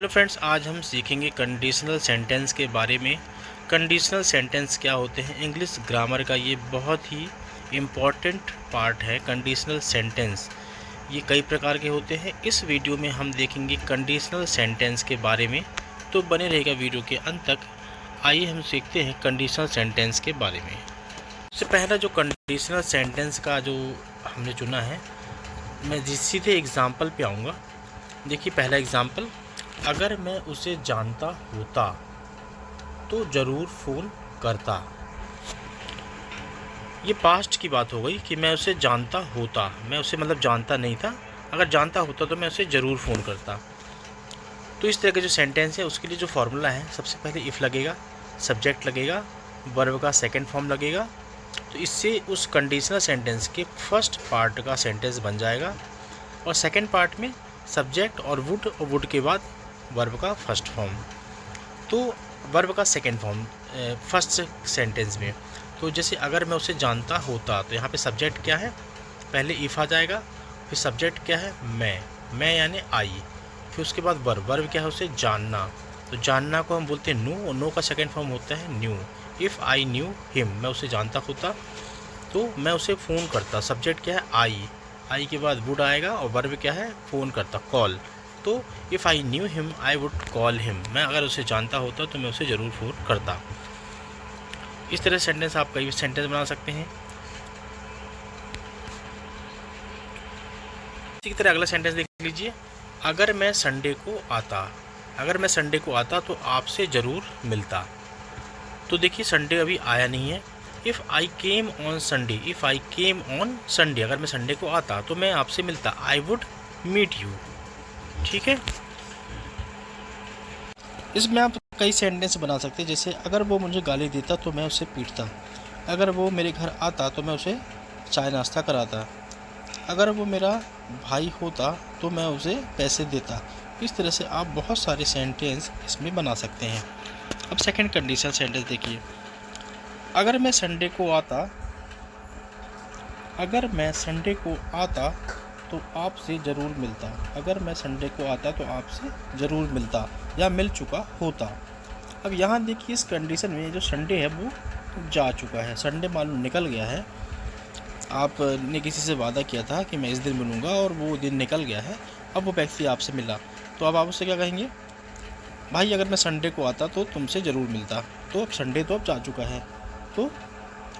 Hello friends, आज हम सीखेंगे कंडीशनल सेंटेंस के बारे में। कंडीशनल सेंटेंस क्या होते हैं, इंग्लिश ग्रामर का ये बहुत ही इम्पॉर्टेंट पार्ट है। कंडीशनल सेंटेंस ये कई प्रकार के होते हैं। इस वीडियो में हम देखेंगे कंडीशनल सेंटेंस के बारे में, तो बने रहेगा वीडियो के अंत तक। आइए हम सीखते हैं कंडीशनल सेंटेंस के बारे में। सबसे पहला जो कंडीशनल सेंटेंस का जो हमने चुना है, मैं सीधे एग्ज़ाम्पल पे आऊँगा। देखिए पहला एग्ज़ाम्पल, अगर मैं उसे जानता होता तो ज़रूर फ़ोन करता। ये पास्ट की बात हो गई कि मैं उसे जानता होता, मैं उसे मतलब जानता नहीं था, अगर जानता होता तो मैं उसे ज़रूर फ़ोन करता। तो इस तरह के जो सेंटेंस है उसके लिए जो फार्मूला है, सबसे पहले इफ़ लगेगा, सब्जेक्ट लगेगा, वर्ब का सेकंड फॉर्म लगेगा। तो इससे उस कंडीशनल सेंटेंस के फर्स्ट पार्ट का सेंटेंस बन जाएगा, और सेकंड पार्ट में सब्जेक्ट और वुड के बाद वर्ब का फर्स्ट फॉर्म। तो वर्ब का सेकंड फॉर्म फर्स्ट सेंटेंस में। तो जैसे अगर मैं उसे जानता होता, तो यहाँ पे सब्जेक्ट क्या है, पहले इफ़ आ जाएगा, फिर सब्जेक्ट क्या है, मैं यानी आई, फिर उसके बाद वर्ब क्या है, उसे जानना। तो जानना को हम बोलते हैं नो, और नो का सेकंड फॉर्म होता है new. If I knew him, मैं उसे जानता होता तो मैं उसे फ़ोन करता। सब्जेक्ट क्या है, आई के बाद वुड आएगा, और वर्ब क्या है, फ़ोन करता, कॉल। तो if I knew him I would call him, मैं अगर उसे जानता होता तो मैं उसे ज़रूर फ़ोन करता। इस तरह सेंटेंस आप कई सेंटेंस बना सकते हैं। इसी की तरह अगला सेंटेंस देख लीजिए, अगर मैं संडे को आता तो आपसे ज़रूर मिलता। तो देखिए संडे अभी आया नहीं है। If I came on Sunday, अगर मैं संडे को आता तो मैं आपसे मिलता, आई वुड मीट यू। ठीक है, इसमें आप कई सेंटेंस बना सकते हैं। जैसे अगर वो मुझे गाली देता तो मैं उसे पीटता, अगर वो मेरे घर आता तो मैं उसे चाय नाश्ता कराता, अगर वो मेरा भाई होता तो मैं उसे पैसे देता। इस तरह से आप बहुत सारे सेंटेंस इसमें बना सकते हैं। अब सेकंड कंडीशनल सेंटेंस देखिए, अगर मैं संडे को आता तो आपसे ज़रूर मिलता, अगर मैं संडे को आता तो आपसे ज़रूर मिलता या मिल चुका होता। अब यहाँ देखिए इस कंडीशन में जो संडे है वो जा चुका है, संडे मालूम निकल गया है। आपने किसी से वादा किया था कि मैं इस दिन मिलूँगा, और वो दिन निकल गया है, अब वो व्यक्ति आपसे मिला, तो अब आप उससे क्या कहेंगे, भाई अगर मैं संडे को आता तो तुमसे ज़रूर मिलता। तो अब संडे तो अब जा चुका है। तो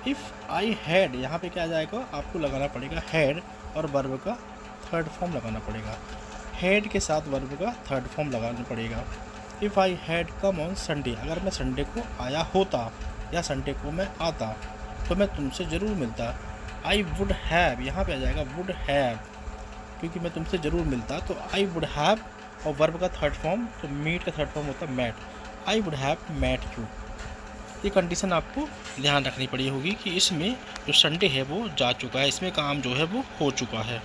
इफ़ आई हैड, यहाँ पे क्या आ जाएगा, आपको लगाना पड़ेगा हैड, और वर्ब का थर्ड फॉर्म लगाना पड़ेगा। हैड के साथ वर्ब का थर्ड फॉर्म लगाना पड़ेगा। If I had come on Sunday, अगर मैं संडे को आया होता या संडे को मैं आता तो मैं तुमसे ज़रूर मिलता। आई वुड हैव, यहाँ पे आ जाएगा वुड हैव, क्योंकि मैं तुमसे ज़रूर मिलता, तो आई वुड हैव, और वर्ब का थर्ड फॉर्म, तो मीट का थर्ड फॉर्म होता है met, I would have met you. ये कंडीशन आपको ध्यान रखनी पड़ी होगी कि इसमें जो संडे है वो जा चुका है, इसमें काम जो है वो हो चुका है।